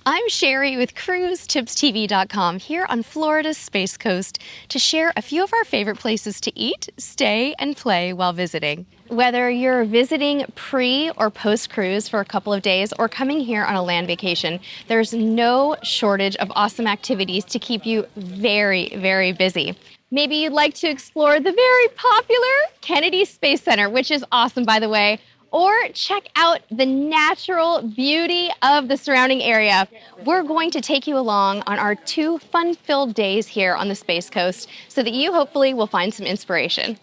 I'm Sherry with CruiseTipsTV.com here on Florida's Space Coast to share a few of our favorite places to eat, stay, and play while visiting. Whether you're visiting pre or post-cruise for a couple of days or coming here on a land vacation, there's no shortage of awesome activities to keep you very, very busy. Maybe you'd like to explore the very popular Kennedy Space Center, which is awesome, by the way, or check out the natural beauty of the surrounding area. We're going to take you along on our 2 fun-filled days here on the Space Coast so that you hopefully will find some inspiration.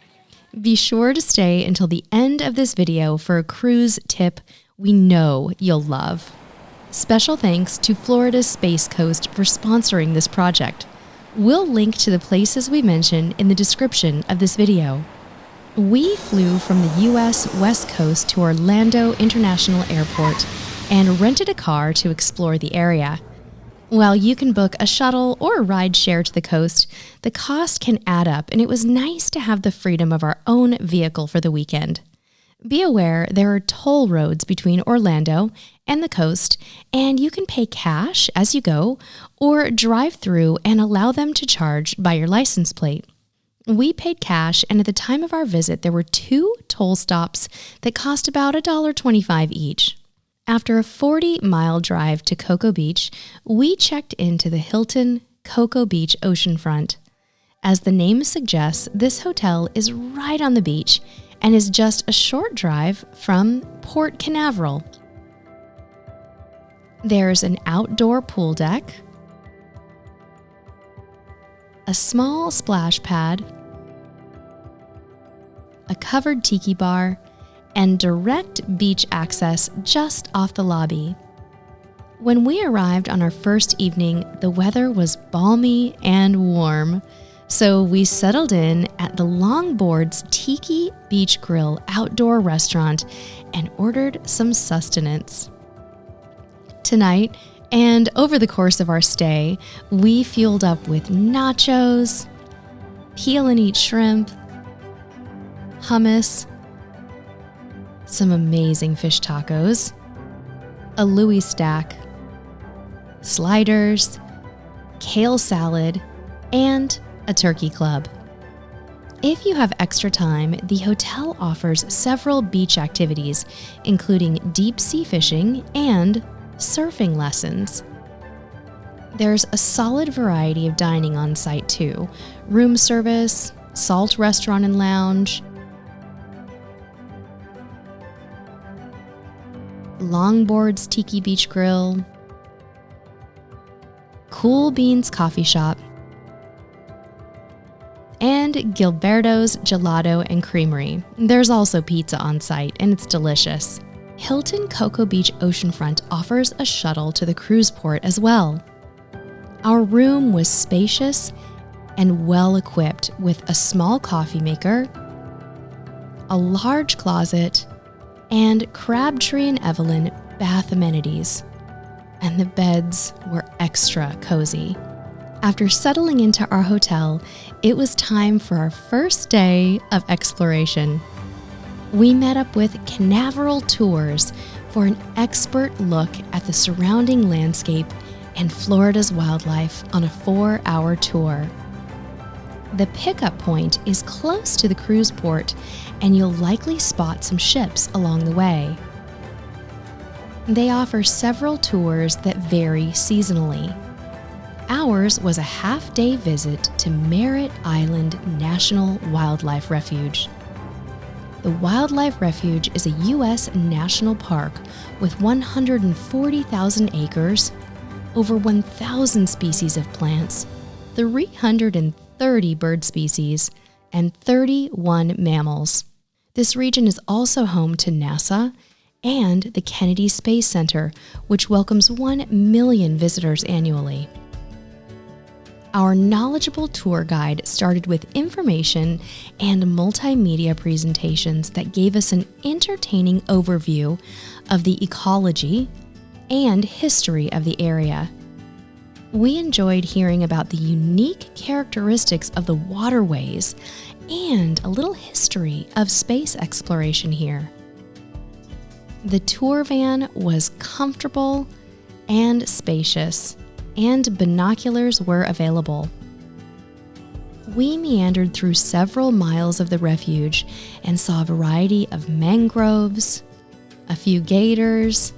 Be sure to stay until the end of this video for a cruise tip we know you'll love. Special thanks to Florida's Space Coast for sponsoring this project. We'll link to the places we mention in the description of this video. We flew from the U.S. West Coast to Orlando International Airport and rented a car to explore the area. While you can book a shuttle or a ride share to the coast, the cost can add up, and it was nice to have the freedom of our own vehicle for the weekend. Be aware there are toll roads between Orlando and the coast, and you can pay cash as you go or drive through and allow them to charge by your license plate. We paid cash, and at the time of our visit, there were 2 toll stops that cost about $1.25 each. After a 40-mile drive to Cocoa Beach, we checked into the Hilton Cocoa Beach oceanfront. As the name suggests, this hotel is right on the beach and is just a short drive from Port Canaveral. There's an outdoor pool deck, a small splash pad, a covered tiki bar, and direct beach access just off the lobby. When we arrived on our first evening, the weather was balmy and warm, so we settled in at the Longboard's Tiki Beach Grill outdoor restaurant and ordered some sustenance. Tonight, and over the course of our stay, we fueled up with nachos, peel and eat shrimp, hummus, some amazing fish tacos, a Louis stack, sliders, kale salad, and a turkey club. If you have extra time, the hotel offers several beach activities, including deep sea fishing and surfing lessons. There's a solid variety of dining on site too: room service, Salt Restaurant and Lounge, Longboard's Tiki Beach Grill, Cool Beans Coffee Shop, and Gilberto's Gelato and Creamery. There's also pizza on site, and it's delicious. Hilton Cocoa Beach Oceanfront offers a shuttle to the cruise port as well. Our room was spacious and well equipped with a small coffee maker, a large closet, and Crabtree and Evelyn bath amenities. And the beds were extra cozy. After settling into our hotel, it was time for our first day of exploration. We met up with Canaveral Tours for an expert look at the surrounding landscape and Florida's wildlife on a 4-hour tour. The pickup point is close to the cruise port, and you'll likely spot some ships along the way. They offer several tours that vary seasonally. Ours was a half-day visit to Merritt Island National Wildlife Refuge. The Wildlife Refuge is a U.S. national park with 140,000 acres, over 1,000 species of plants, 330 bird species, and 31 mammals. This region is also home to NASA and the Kennedy Space Center, which welcomes 1 million visitors annually. Our knowledgeable tour guide started with information and multimedia presentations that gave us an entertaining overview of the ecology and history of the area. We enjoyed hearing about the unique characteristics of the waterways and a little history of space exploration here. The tour van was comfortable and spacious, and binoculars were available. We meandered through several miles of the refuge and saw a variety of mangroves, a few gators,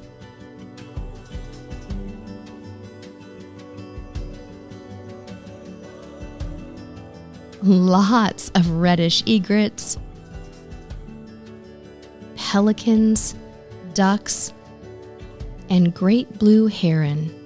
lots of reddish egrets, pelicans, ducks, and great blue heron.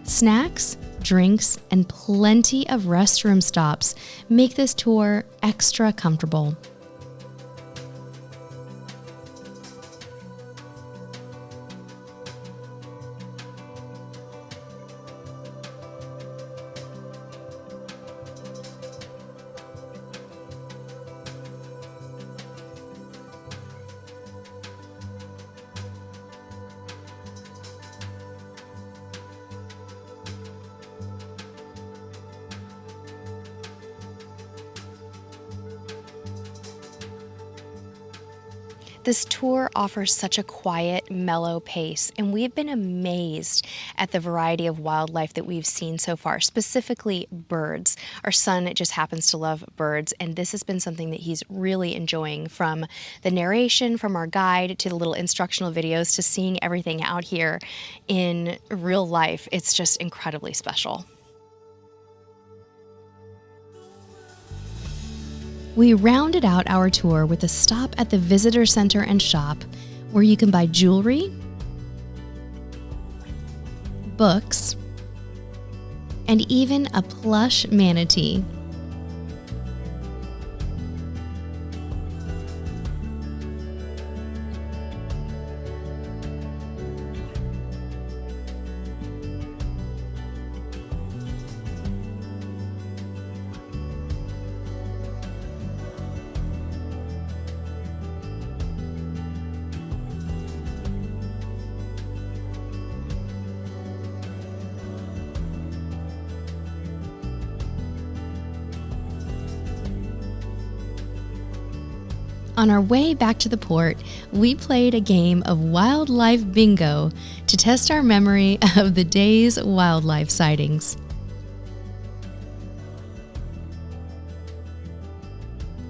Snacks, drinks, and plenty of restroom stops make this tour extra comfortable. This tour offers such a quiet, mellow pace, and we've been amazed at the variety of wildlife that we've seen so far, specifically birds. Our son just happens to love birds, and this has been something that he's really enjoying, from the narration from our guide to the little instructional videos to seeing everything out here in real life. It's just incredibly special. We rounded out our tour with a stop at the visitor center and shop, where you can buy jewelry, books, and even a plush manatee. On our way back to the port, we played a game of wildlife bingo to test our memory of the day's wildlife sightings.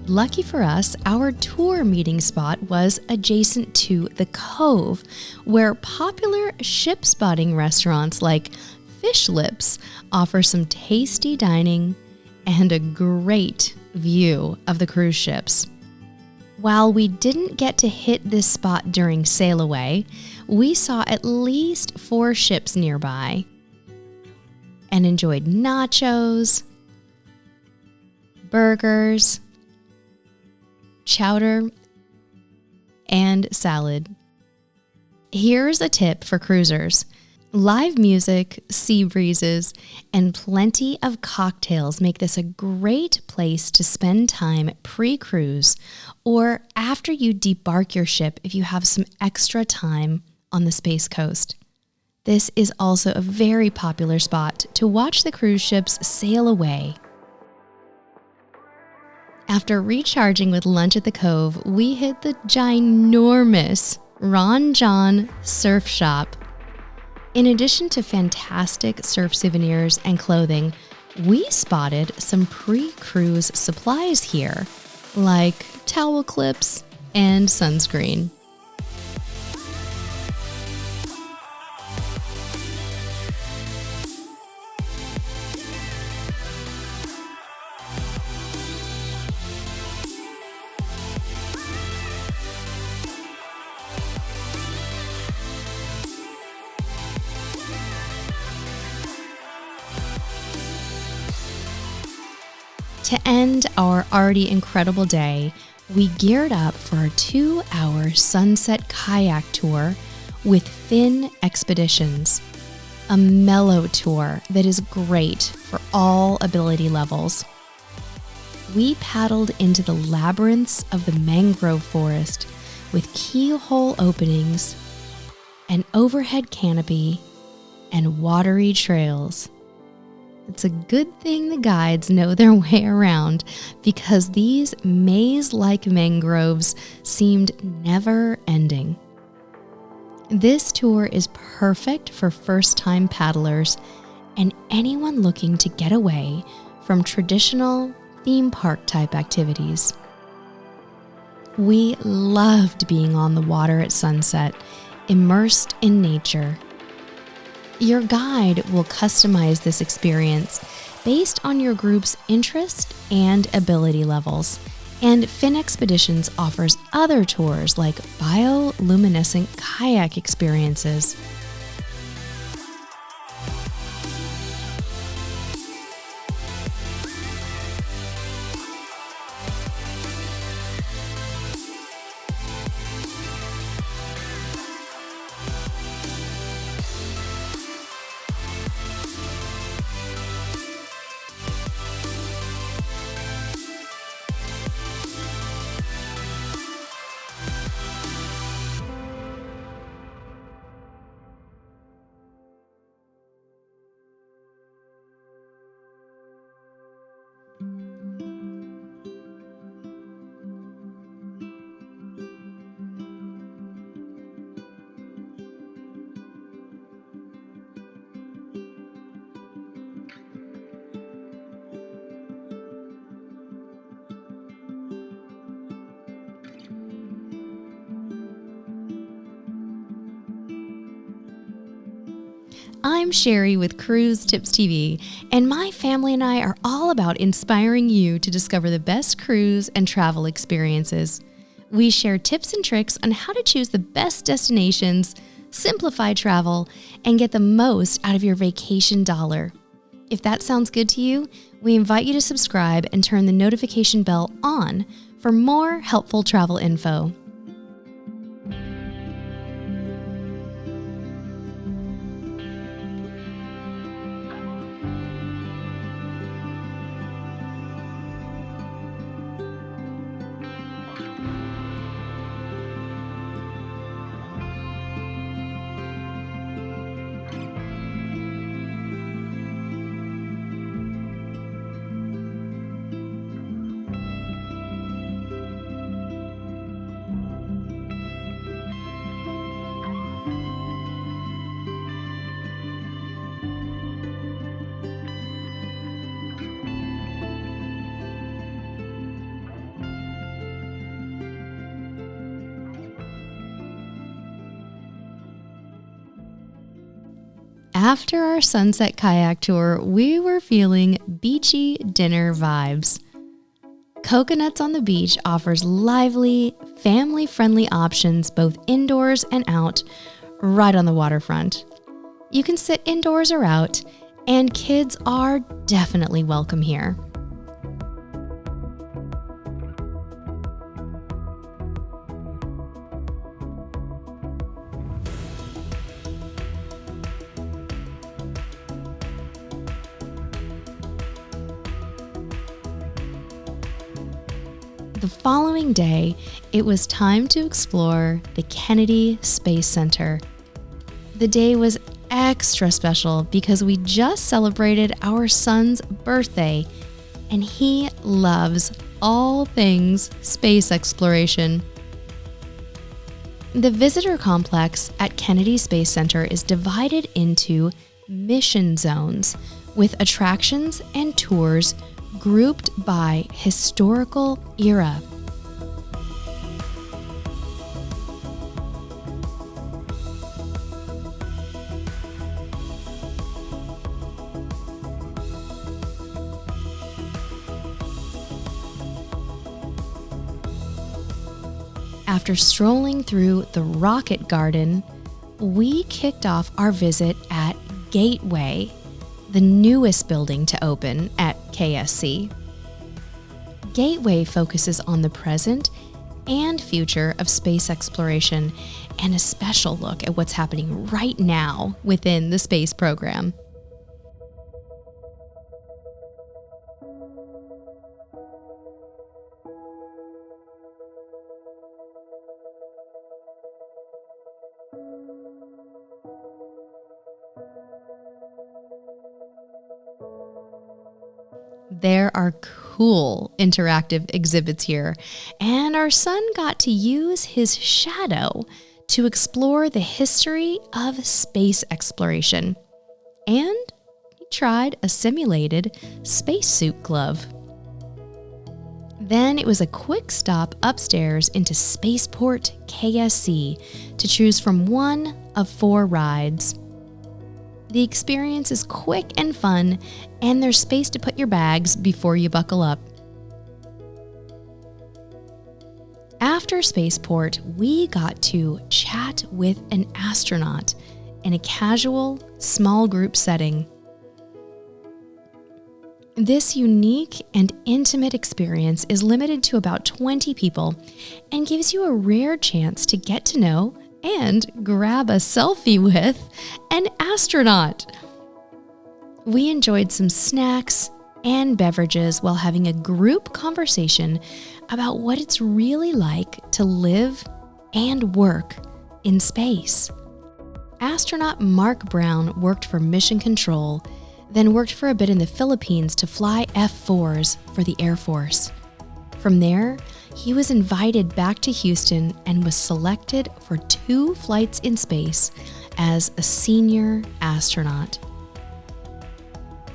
Lucky for us, our tour meeting spot was adjacent to the cove, where popular ship spotting restaurants like Fishlips offer some tasty dining and a great view of the cruise ships. While we didn't get to hit this spot during sail away, we saw at least 4 ships nearby and enjoyed nachos, burgers, chowder, and salad. Here's a tip for cruisers. Live music, sea breezes, and plenty of cocktails make this a great place to spend time pre-cruise or after you debark your ship if you have some extra time on the Space Coast. This is also a very popular spot to watch the cruise ships sail away. After recharging with lunch at the Cove, we hit the ginormous Ron John Surf Shop. In addition to fantastic surf souvenirs and clothing, we spotted some pre-cruise supplies here, like towel clips and sunscreen. To end our already incredible day, we geared up for a 2-hour sunset kayak tour with Finn Expeditions, a mellow tour that is great for all ability levels. We paddled into the labyrinths of the mangrove forest, with keyhole openings, an overhead canopy, and watery trails. It's a good thing the guides know their way around because these maze-like mangroves seemed never-ending. This tour is perfect for first-time paddlers and anyone looking to get away from traditional theme park-type activities. We loved being on the water at sunset, immersed in nature. Your guide will customize this experience based on your group's interest and ability levels. And Finn Expeditions offers other tours like bioluminescent kayak experiences. I'm Sherry with Cruise Tips TV, and my family and I are all about inspiring you to discover the best cruise and travel experiences. We share tips and tricks on how to choose the best destinations, simplify travel, and get the most out of your vacation dollar. If that sounds good to you, we invite you to subscribe and turn the notification bell on for more helpful travel info. After our sunset kayak tour, we were feeling beachy dinner vibes. Coconuts on the Beach offers lively, family-friendly options both indoors and out, right on the waterfront. You can sit indoors or out, and kids are definitely welcome here. The following day, it was time to explore the Kennedy Space Center. The day was extra special because we just celebrated our son's birthday, and he loves all things space exploration. The visitor complex at Kennedy Space Center is divided into mission zones with attractions and tours grouped by historical era. After strolling through the Rocket Garden, we kicked off our visit at Gateway, the newest building to open at KSC. Gateway focuses on the present and future of space exploration and a special look at what's happening right now within the space program. There are cool interactive exhibits here, and our son got to use his shadow to explore the history of space exploration. And he tried a simulated spacesuit glove. Then it was a quick stop upstairs into Spaceport KSC to choose from one of 4 rides. The experience is quick and fun, and there's space to put your bags before you buckle up. After Spaceport, we got to chat with an astronaut in a casual, small group setting. This unique and intimate experience is limited to about 20 people and gives you a rare chance to get to know and grab a selfie with an astronaut. We enjoyed some snacks and beverages while having a group conversation about what it's really like to live and work in space. Astronaut Mark Brown worked for Mission Control, then worked for a bit in the Philippines to fly F-4s for the Air Force. From there, he was invited back to Houston and was selected for 2 flights in space as a senior astronaut.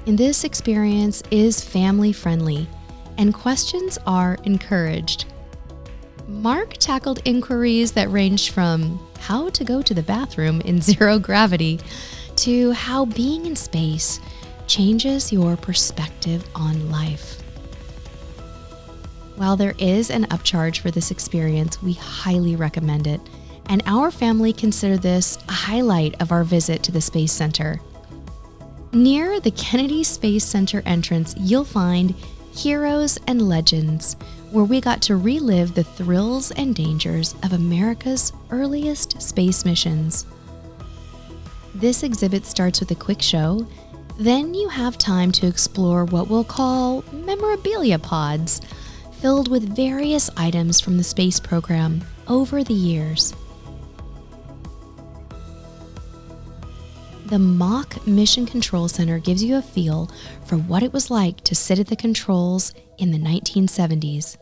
And this experience is family-friendly, and questions are encouraged. Mark tackled inquiries that ranged from how to go to the bathroom in 0 gravity to how being in space changes your perspective on life. While there is an upcharge for this experience, we highly recommend it, and our family consider this a highlight of our visit to the Space Center. Near the Kennedy Space Center entrance, you'll find Heroes and Legends, where we got to relive the thrills and dangers of America's earliest space missions. This exhibit starts with a quick show. Then you have time to explore what we'll call memorabilia pods, filled with various items from the space program over the years. The mock Mission Control Center gives you a feel for what it was like to sit at the controls in the 1970s.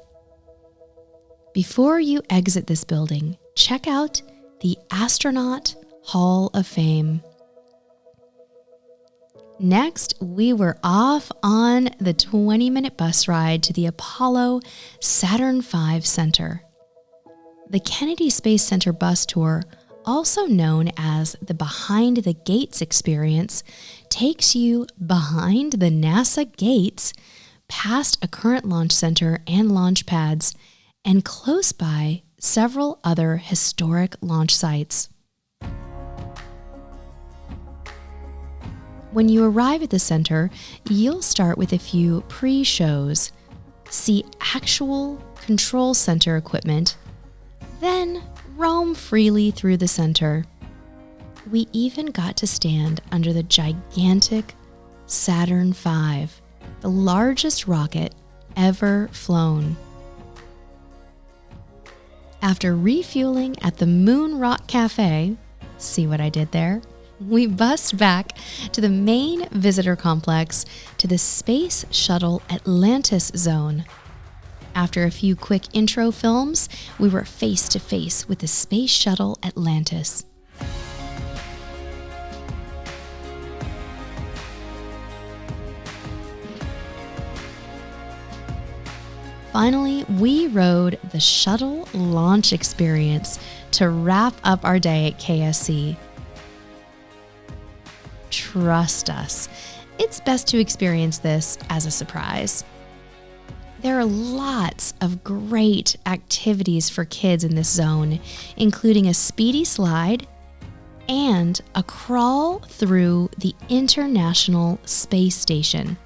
Before you exit this building, check out the Astronaut Hall of Fame. Next, we were off on the 20-minute bus ride to the Apollo Saturn V Center. The Kennedy Space Center bus tour, also known as the Behind the Gates experience, takes you behind the NASA gates, past a current launch center and launch pads, and close by several other historic launch sites. When you arrive at the center, you'll start with a few pre-shows, see actual control center equipment, then roam freely through the center. We even got to stand under the gigantic Saturn V, the largest rocket ever flown. After refueling at the Moon Rock Cafe, see what I did there? We bussed back to the main visitor complex to the Space Shuttle Atlantis Zone. After a few quick intro films, we were face to face with the Space Shuttle Atlantis. Finally, we rode the shuttle launch experience to wrap up our day at KSC. Trust us, it's best to experience this as a surprise. There are lots of great activities for kids in this zone, including a speedy slide and a crawl through the International Space Station.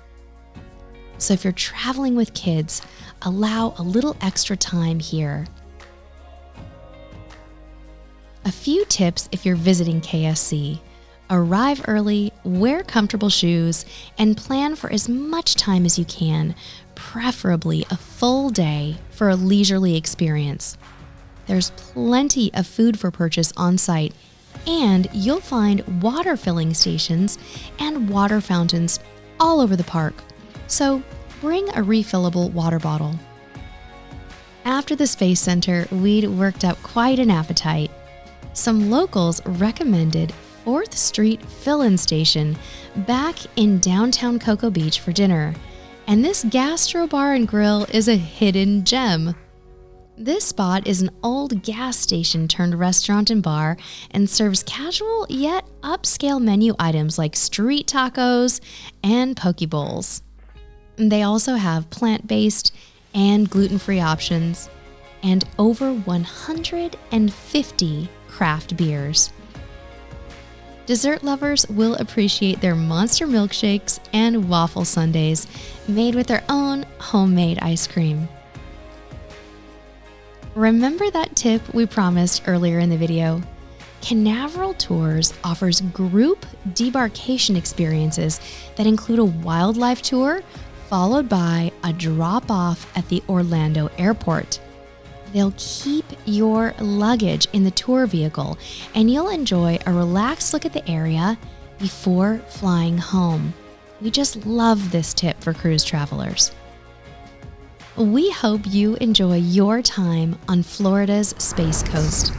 So if you're traveling with kids, allow a little extra time here. A few tips if you're visiting KSC. Arrive early, wear comfortable shoes, and plan for as much time as you can, preferably a full day for a leisurely experience. There's plenty of food for purchase on site, and you'll find water filling stations and water fountains all over the park. So bring a refillable water bottle. After the Space Center, we'd worked up quite an appetite. Some locals recommended 4th Street Fillin station back in downtown Cocoa Beach for dinner, and this gastro bar and grill is a hidden gem. This spot is an old gas station turned restaurant and bar and serves casual yet upscale menu items like street tacos and poke bowls. They also have plant-based and gluten-free options and over 150 craft beers. Dessert lovers will appreciate their monster milkshakes and waffle sundaes made with their own homemade ice cream. Remember that tip we promised earlier in the video? Canaveral Tours offers group debarkation experiences that include a wildlife tour followed by a drop-off at the Orlando airport. They'll keep your luggage in the tour vehicle, and you'll enjoy a relaxed look at the area before flying home. We just love this tip for cruise travelers. We hope you enjoy your time on Florida's Space Coast.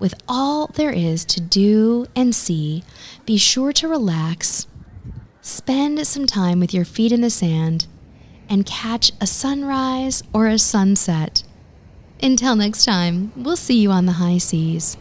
With all there is to do and see, be sure to relax, spend some time with your feet in the sand, and catch a sunrise or a sunset. Until next time, we'll see you on the high seas.